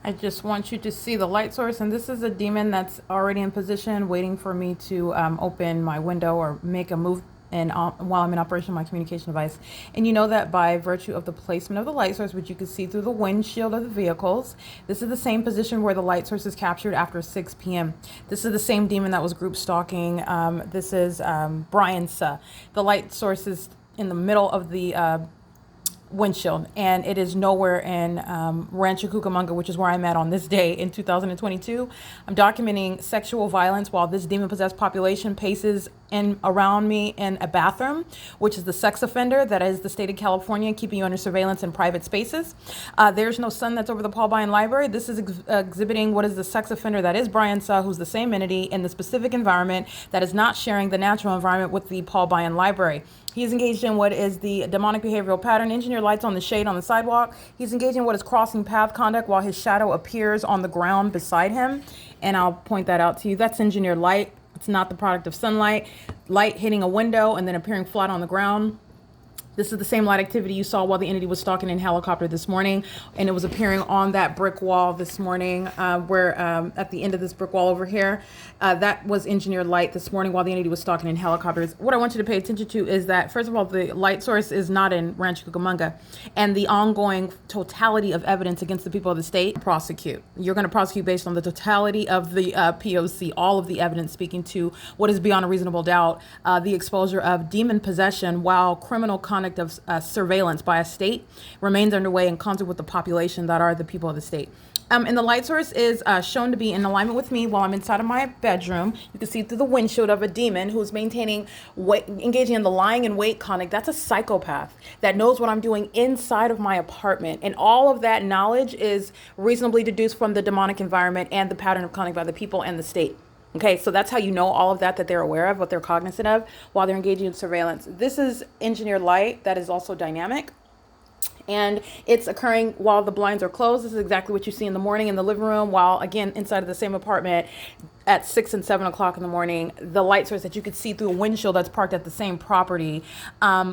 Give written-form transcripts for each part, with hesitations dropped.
I just want you to see the light source, and this is a demon that's already in position, waiting for me to open my window or make a move. And while I'm in operation of my communication device, and you know that by virtue of the placement of the light source, which you can see through the windshield of the vehicles, this is the same position where the light source is captured after 6 p.m. This is the same demon that was group stalking. This is Brian Suh. The light source is in the middle of the windshield, and it is nowhere in Rancho Cucamonga, which is where I'm at on this day in 2022. I'm documenting sexual violence while this demon-possessed population paces in around me in a bathroom, which is the sex offender that is the state of California, keeping you under surveillance in private spaces. There's no sun that's over the Paul Bryan Library. This is exhibiting what is the sex offender that is Brian Suh, who's the same entity in the specific environment that is not sharing the natural environment with the Paul Bryan Library. He's engaged in what is the demonic behavioral pattern, engineer lights on the shade on the sidewalk. He's engaged in what is crossing path conduct while his shadow appears on the ground beside him. And I'll point that out to you. That's engineered light. It's not the product of sunlight. Light hitting a window and then appearing flat on the ground. This is the same light activity you saw while the entity was stalking in helicopter this morning, and it was appearing on that brick wall this morning, where at the end of this brick wall over here, that was engineered light this morning while the entity was stalking in helicopters. What I want you to pay attention to is that, first of all, the light source is not in Rancho Cucamonga, and the ongoing totality of evidence against the people of the state prosecute. You're going to prosecute based on the totality of the P.O.C., all of the evidence speaking to what is beyond a reasonable doubt, the exposure of demon possession while criminal conduct of surveillance by a state remains underway in concert with the population that are the people of the state. And the light source is shown to be in alignment with me while I'm inside of my bedroom. You can see through the windshield of a demon who's engaging in the lying in wait conduct. That's a psychopath that knows what I'm doing inside of my apartment. And all of that knowledge is reasonably deduced from the demonic environment and the pattern of conduct by the people and the state. Okay, so that's how you know all of that they're aware of, what they're cognizant of while they're engaging in surveillance. This is engineered light that is also dynamic, and it's occurring while the blinds are closed. This is exactly what you see in the morning in the living room, while again inside of the same apartment at 6 and 7 o'clock in the morning, the light source that you could see through a windshield that's parked at the same property,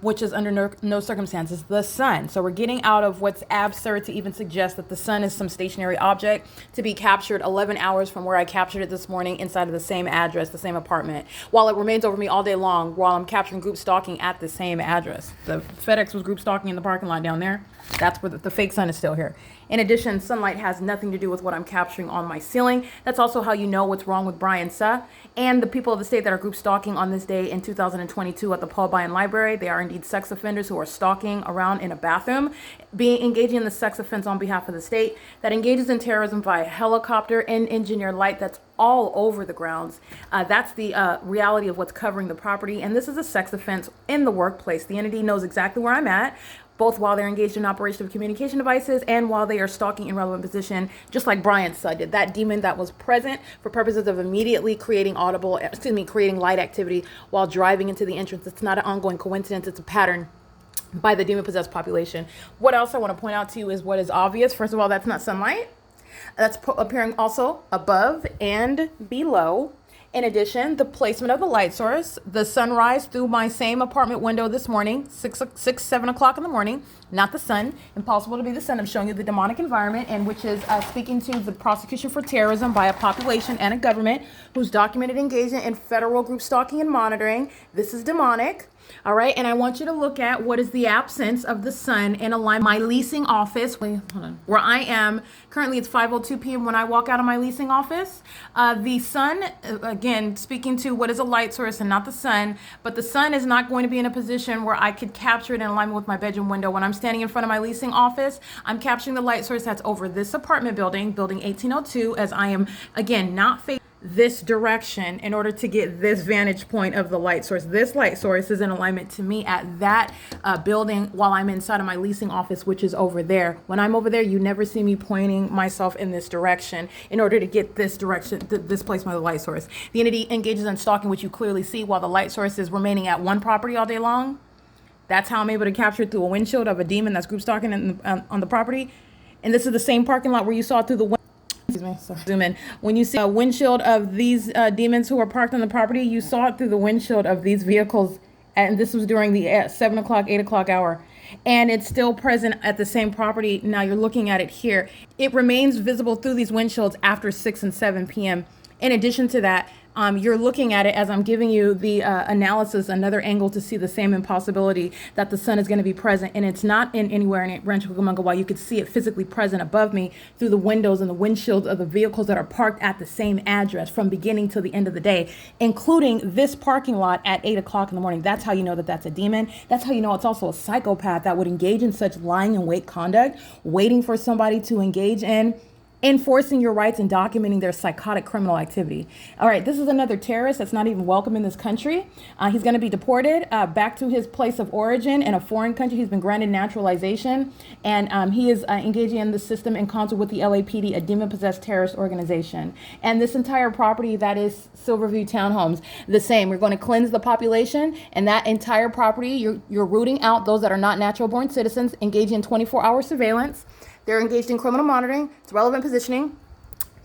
which is under no circumstances the sun. So we're getting out of what's absurd to even suggest that the sun is some stationary object to be captured 11 hours from where I captured it this morning inside of the same address, the same apartment, while it remains over me all day long while I'm capturing group stalking at the same address. The FedEx was group stalking in the parking lot down there. That's where the fake sun is still here. In addition, sunlight has nothing to do with what I'm capturing on my ceiling. That's also how you know what's wrong with Brian Suh and the people of the state that are group stalking on this day in 2022 at the Paul Bryan Library. They are indeed sex offenders who are stalking around in a bathroom, engaging in the sex offense on behalf of the state that engages in terrorism via helicopter and engineered light that's all over the grounds. That's the reality of what's covering the property. And this is a sex offense in the workplace. The entity knows exactly where I'm at, both while they're engaged in operation of communication devices and while they are stalking in relevant position, just like Brian Suh did. That demon that was present for purposes of immediately creating creating light activity while driving into the entrance. It's not an ongoing coincidence. It's a pattern by the demon-possessed population. What else I want to point out to you is what is obvious. First of all, that's not sunlight. That's appearing also above and below. In addition, the placement of the light source, the sunrise through my same apartment window this morning, 7 o'clock in the morning, not the sun, impossible to be the sun. I'm showing you the demonic environment, and which is speaking to the prosecution for terrorism by a population and a government who's documented engagement in federal group stalking and monitoring. This is demonic. All right, and I want you to look at what is the absence of the sun in alignment. My leasing office, where I am currently, it's 5:02 p.m. when I walk out of my leasing office. The sun, again, speaking to what is a light source and not the sun, but the sun is not going to be in a position where I could capture it in alignment with my bedroom window. When I'm standing in front of my leasing office, I'm capturing the light source that's over this apartment building, building 1802, as I am, again, not facing this direction in order to get this vantage point of the light source. This light source is in alignment to me at that building while I'm inside of my leasing office, which is over there. When I'm over there, you never see me pointing myself in this direction in order to get this direction, this placement of the light source. The entity engages in stalking, which you clearly see while the light source is remaining at one property all day long. That's how I'm able to capture it through a windshield of a demon that's group stalking on the property. And this is the same parking lot where you saw through the zoom in. When you see a windshield of these demons who are parked on the property, you saw it through the windshield of these vehicles, and this was during the 7 o'clock, 8 o'clock hour. and it's still present at the same property. Now you're looking at it here. It remains visible through these windshields after 6 and 7 p.m. In addition to that, you're looking at it as I'm giving you the analysis, another angle to see the same impossibility that the sun is going to be present. And it's not in anywhere in Rancho Cucamonga. While you could see it physically present above me through the windows and the windshields of the vehicles that are parked at the same address from beginning to the end of the day, including this parking lot at 8 o'clock in the morning. That's how you know that that's a demon. That's how you know it's also a psychopath that would engage in such lying in wait conduct, waiting for somebody to engage in enforcing your rights and documenting their psychotic criminal activity. All right, this is another terrorist that's not even welcome in this country. He's going to be deported back to his place of origin in a foreign country. He's been granted naturalization, and he is engaging in the system in concert with the LAPD, a demon-possessed terrorist organization. And this entire property that is Silverview Townhomes, the same. We're going to cleanse the population, and that entire property, you're rooting out those that are not natural-born citizens, engaging in 24-hour surveillance. They're engaged in criminal monitoring. It's relevant positioning.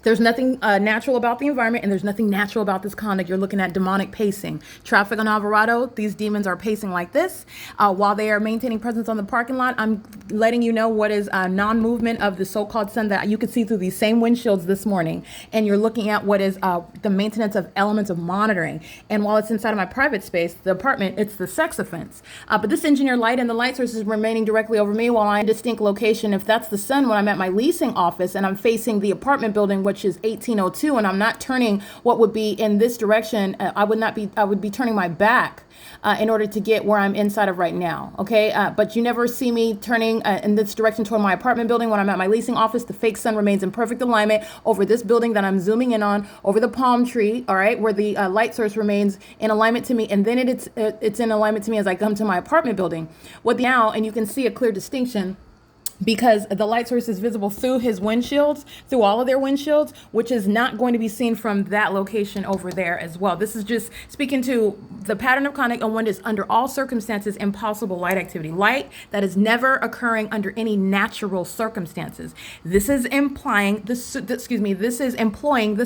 There's nothing natural about the environment, and there's nothing natural about this conduct. You're looking at demonic pacing. Traffic on Alvarado, these demons are pacing like this. While they are maintaining presence on the parking lot, I'm letting you know what is non-movement of the so-called sun that you could see through these same windshields this morning. And you're looking at what is the maintenance of elements of monitoring. And while it's inside of my private space, the apartment, it's the sex offense. But this engineer light and the light source is remaining directly over me while I'm in a distinct location. If that's the sun when I'm at my leasing office and I'm facing the apartment building, which is 1802, and I'm not turning what would be in this direction, I would be turning my back in order to get where I'm inside of right now. Okay. But you never see me turning in this direction toward my apartment building when I'm at my leasing office. The fake sun remains in perfect alignment over this building that I'm zooming in on, over the palm tree. All right. Where the light source remains in alignment to me. And then it's in alignment to me as I come to my apartment building. And you can see a clear distinction, because the light source is visible through his windshields, through all of their windshields, which is not going to be seen from that location over there as well. This is just speaking to the pattern of conduct on what is under all circumstances impossible light activity. Light that is never occurring under any natural circumstances. This is employing the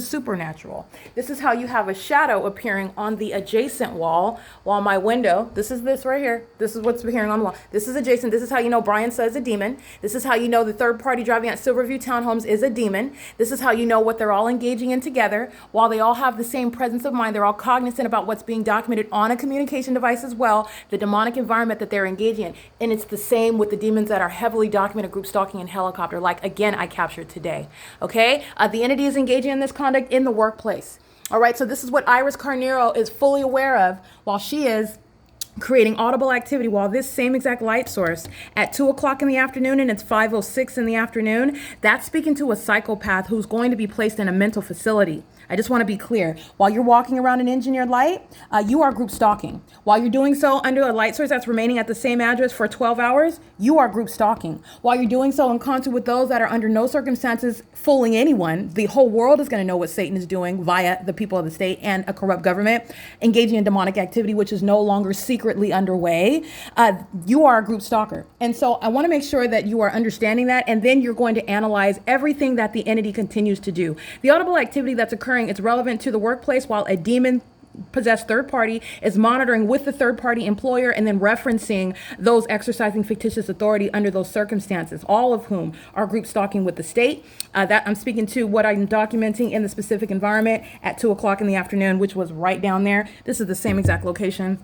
supernatural. This is how you have a shadow appearing on the adjacent wall, while my window, this right here. This is what's appearing on the wall. This is adjacent. This is how you know Brian says a demon. This is how you know the third party driving at Silverview Townhomes is a demon. This is how you know what they're all engaging in together. While they all have the same presence of mind, they're all cognizant about what's being documented on a communication device as well, the demonic environment that they're engaging in. And it's the same with the demons that are heavily documented group stalking and helicopter, like again I captured today. Okay, the entity is engaging in this conduct in the workplace. All right, so this is what Iris Carnero is fully aware of while she is creating audible activity, while this same exact light source at 2 o'clock in the afternoon, and it's 5:06 in the afternoon, that's speaking to a psychopath who's going to be placed in a mental facility. I just want to be clear. While you're walking around an engineered light, you are group stalking. While you're doing so under a light source that's remaining at the same address for 12 hours, you are group stalking. While you're doing so in concert with those that are under no circumstances fooling anyone, the whole world is going to know what Satan is doing via the people of the state and a corrupt government, engaging in demonic activity, which is no longer secretly underway. You are a group stalker. And so I want to make sure that you are understanding that, and then you're going to analyze everything that the entity continues to do. The audible activity that's occurring, it's relevant to the workplace, while a demon possessed third party is monitoring with the third party employer and then referencing those exercising fictitious authority under those circumstances, all of whom are group stalking with the state. That I'm speaking to what I'm documenting in the specific environment at 2 o'clock in the afternoon, which was right down there. This is the same exact location.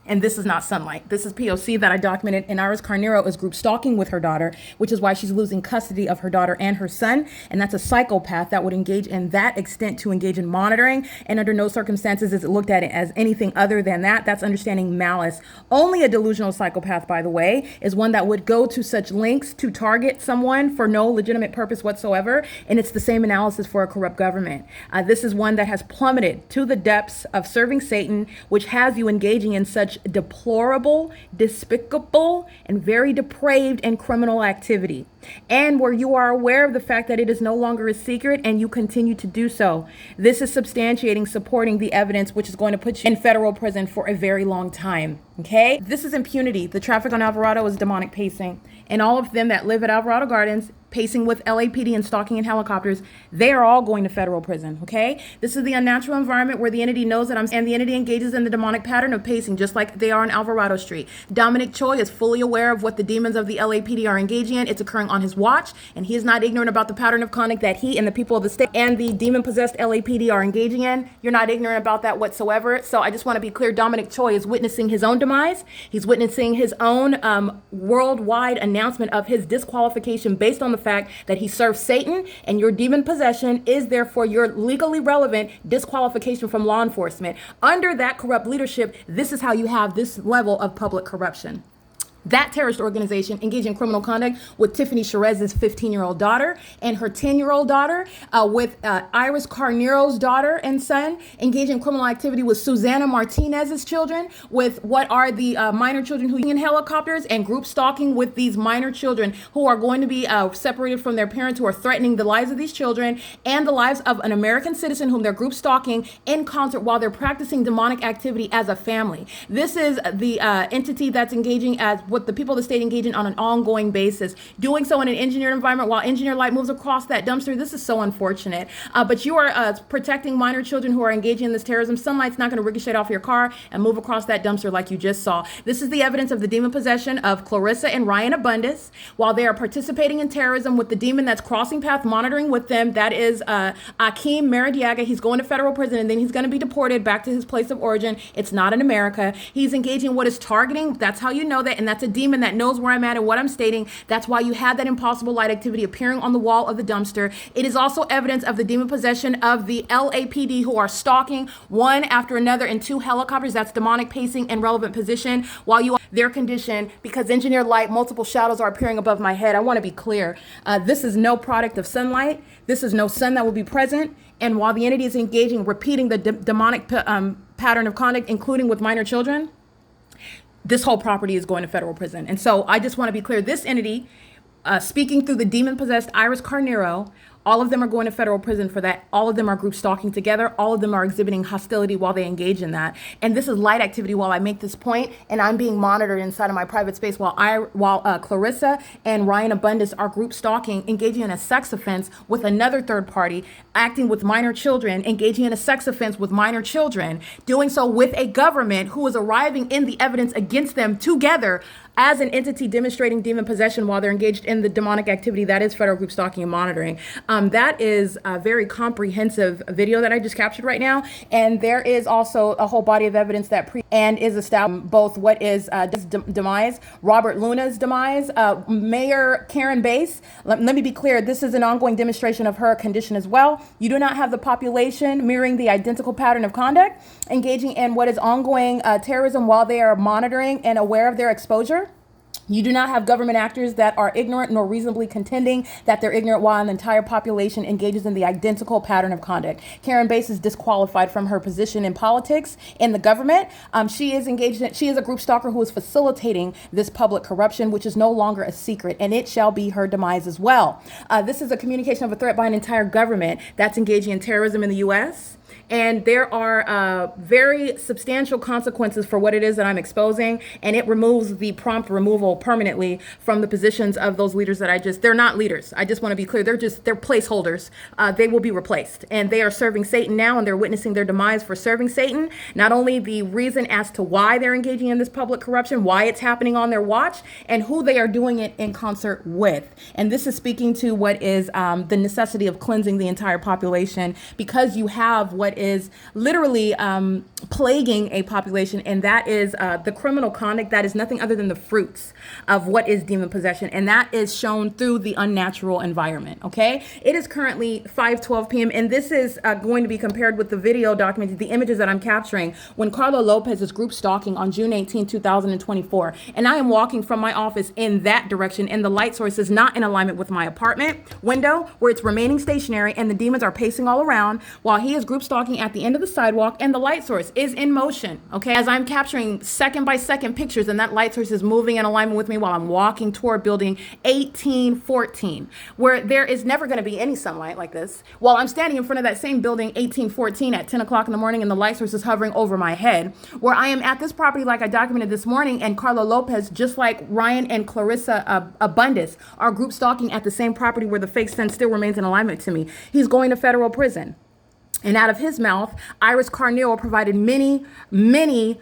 And this is not sunlight. This is P.O.C. that I documented. And Iris Carnero is group stalking with her daughter, which is why she's losing custody of her daughter and her son. And that's a psychopath that would engage in that extent to engage in monitoring. And under no circumstances is it looked at it as anything other than that. That's understanding malice. Only a delusional psychopath, by the way, is one that would go to such lengths to target someone for no legitimate purpose whatsoever. And it's the same analysis for a corrupt government. This is one that has plummeted to the depths of serving Satan, which has you engaging in such deplorable, despicable, and very depraved and criminal activity. and where you are aware of the fact that it is no longer a secret and you continue to do so. This is substantiating, supporting the evidence, which is going to put you in federal prison for a very long time. Okay? This is impunity. The traffic on Alvarado is demonic pacing. And all of them that live at Alvarado Gardens, pacing with LAPD and stalking in helicopters, they are all going to federal prison, okay? This is the unnatural environment where the entity knows that and the entity engages in the demonic pattern of pacing, just like they are on Alvarado Street. Dominic Choi is fully aware of what the demons of the LAPD are engaging in. It's occurring on his watch, and he is not ignorant about the pattern of conduct that he and the people of the state and the demon-possessed LAPD are engaging in. You're not ignorant about that whatsoever. So I just want to be clear, Dominic Choi is witnessing his own demise. He's witnessing his own worldwide announcement of his disqualification based on the fact that he serves Satan, and your demon possession is therefore your legally relevant disqualification from law enforcement. Under that corrupt leadership, this is how you have this level of public corruption. That terrorist organization engaged in criminal conduct with Tiffany Sherez's 15-year-old daughter and her 10-year-old daughter, with Iris Carnero's daughter and son, engaged in criminal activity with Susana Martinez's children, with what are the minor children who are in helicopters, and group stalking with these minor children who are going to be separated from their parents, who are threatening the lives of these children and the lives of an American citizen whom they're group stalking in concert while they're practicing demonic activity as a family. This is the entity that's engaging as what the people of the state engage in on an ongoing basis, doing so in an engineered environment while engineered light moves across that dumpster. This is so unfortunate. But you are protecting minor children who are engaging in this terrorism. Sunlight's not going to ricochet off your car and move across that dumpster like you just saw. This is the evidence of the demon possession of Clarissa and Ryan Abundis while they are participating in terrorism with the demon that's crossing path monitoring with them. That is Akeem Maradiaga. He's going to federal prison, and then he's going to be deported back to his place of origin. It's not in America. He's engaging in what is targeting. That's how you know that. And that's a demon that knows where I'm at and what I'm stating. That's why you had that impossible light activity appearing on the wall of the dumpster. It is also evidence of the demon possession of the LAPD, who are stalking one after another in 2 helicopters. That's demonic pacing and relevant position while you are their condition, because engineered light, multiple shadows are appearing above my head. I want to be clear. This is no product of sunlight. This is no sun that will be present. And while the entity is engaging, repeating the demonic pattern of conduct, including with minor children, this whole property is going to federal prison. And so I just want to be clear, this entity, speaking through the demon-possessed Iris Carnero, all of them are going to federal prison for that. All of them are group stalking together. All of them are exhibiting hostility while they engage in that. And this is light activity while I make this point, and I'm being monitored inside of my private space while Clarissa and Ryan Abundis are group stalking, engaging in a sex offense with another third party, acting with minor children, engaging in a sex offense with minor children, doing so with a government who is arriving in the evidence against them together as an entity demonstrating demon possession while they're engaged in the demonic activity that is federal group stalking and monitoring. That is a very comprehensive video that I just captured right now. And there is also a whole body of evidence that is established both what is demise, Robert Luna's demise, Mayor Karen Bass. Let me be clear. This is an ongoing demonstration of her condition as well. You do not have the population mirroring the identical pattern of conduct, engaging in what is ongoing terrorism while they are monitoring and aware of their exposure. You do not have government actors that are ignorant nor reasonably contending that they're ignorant while an entire population engages in the identical pattern of conduct. Karen Bass is disqualified from her position in politics in the government. She is a group stalker who is facilitating this public corruption, which is no longer a secret, and it shall be her demise as well. This is a communication of a threat by an entire government that's engaging in terrorism in the U.S., and there are very substantial consequences for what it is that I'm exposing, and it removes the prompt removal permanently from the positions of those leaders that they're not leaders. I just want to be clear. They're placeholders. They will be replaced, and they are serving Satan now, and they're witnessing their demise for serving Satan. Not only the reason as to why they're engaging in this public corruption, why it's happening on their watch, and who they are doing it in concert with. And this is speaking to what is the necessity of cleansing the entire population, because you have what is literally plaguing a population, and that is the criminal conduct that is nothing other than the fruits of what is demon possession, and that is shown through the unnatural environment. Okay, it is currently 5:12 p.m. and this is going to be compared with the video documented, the images that I'm capturing when Carlo Lopez is group stalking on June 18, 2024, and I am walking from my office in that direction, and the light source is not in alignment with my apartment window, where it's remaining stationary, and the demons are pacing all around while he is group group stalking at the end of the sidewalk, and the light source is in motion, okay? As I'm capturing second by second pictures, and that light source is moving in alignment with me while I'm walking toward building 1814, where there is never gonna be any sunlight like this, while I'm standing in front of that same building 1814 at 10 o'clock in the morning, and the light source is hovering over my head, where I am at this property like I documented this morning, and Carla Lopez, just like Ryan and Clarissa Abundis, are group stalking at the same property where the fake sun still remains in alignment to me. He's going to federal prison. And out of his mouth, Iris Carneal provided many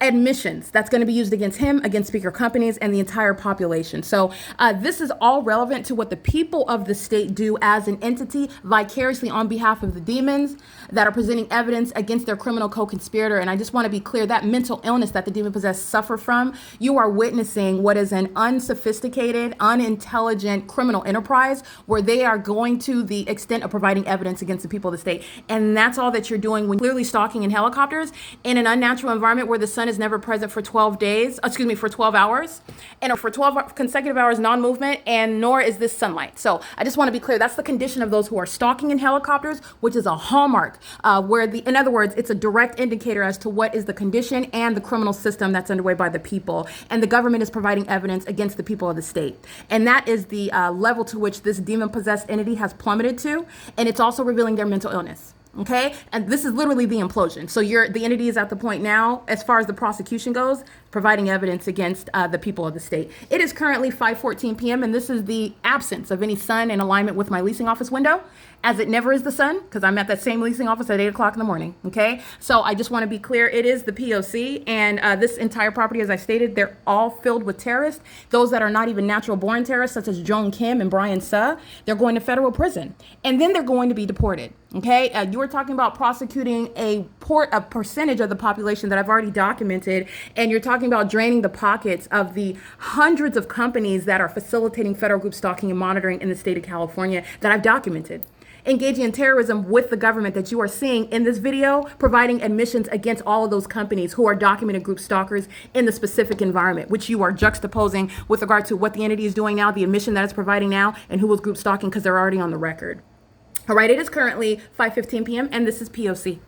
admissions that's going to be used against him, against speaker companies, and the entire population. So this is all relevant to what the people of the state do as an entity vicariously on behalf of the demons that are presenting evidence against their criminal co-conspirator. And I just want to be clear, that mental illness that the demon-possessed suffer from, you are witnessing what is an unsophisticated, unintelligent criminal enterprise where they are going to the extent of providing evidence against the people of the state. And that's all that you're doing when you're clearly stalking in helicopters in an unnatural environment where the sun is never present for 12 hours, and for 12 consecutive hours non-movement, and nor is this sunlight. So I just want to be clear, that's the condition of those who are stalking in helicopters, which is a hallmark in other words, it's a direct indicator as to what is the condition and the criminal system that's underway by the people. And the government is providing evidence against the people of the state. And that is the level to which this demon-possessed entity has plummeted to. And it's also revealing their mental illness. Okay, and this is literally the implosion. So the entity is at the point now, as far as the prosecution goes, providing evidence against the people of the state. It is currently 5:14 p.m. and this is the absence of any sun in alignment with my leasing office window, as it never is the sun, because I'm at that same leasing office at 8 o'clock in the morning. Okay, so I just want to be clear, it is the P.O.C. and this entire property, as I stated, they're all filled with terrorists. Those that are not even natural born terrorists, such as Joan Kim and Brian Suh, they're going to federal prison, and then they're going to be deported. Okay, you were talking about prosecuting a percentage of the population that I've already documented, and you're talking about draining the pockets of the hundreds of companies that are facilitating federal group stalking and monitoring in the state of California that I've documented. Engaging in terrorism with the government that you are seeing in this video, providing admissions against all of those companies who are documented group stalkers in the specific environment, which you are juxtaposing with regard to what the entity is doing now, the admission that it's providing now, and who was group stalking, because they're already on the record. All right, it is currently 5:15 p.m. and this is P.O.C.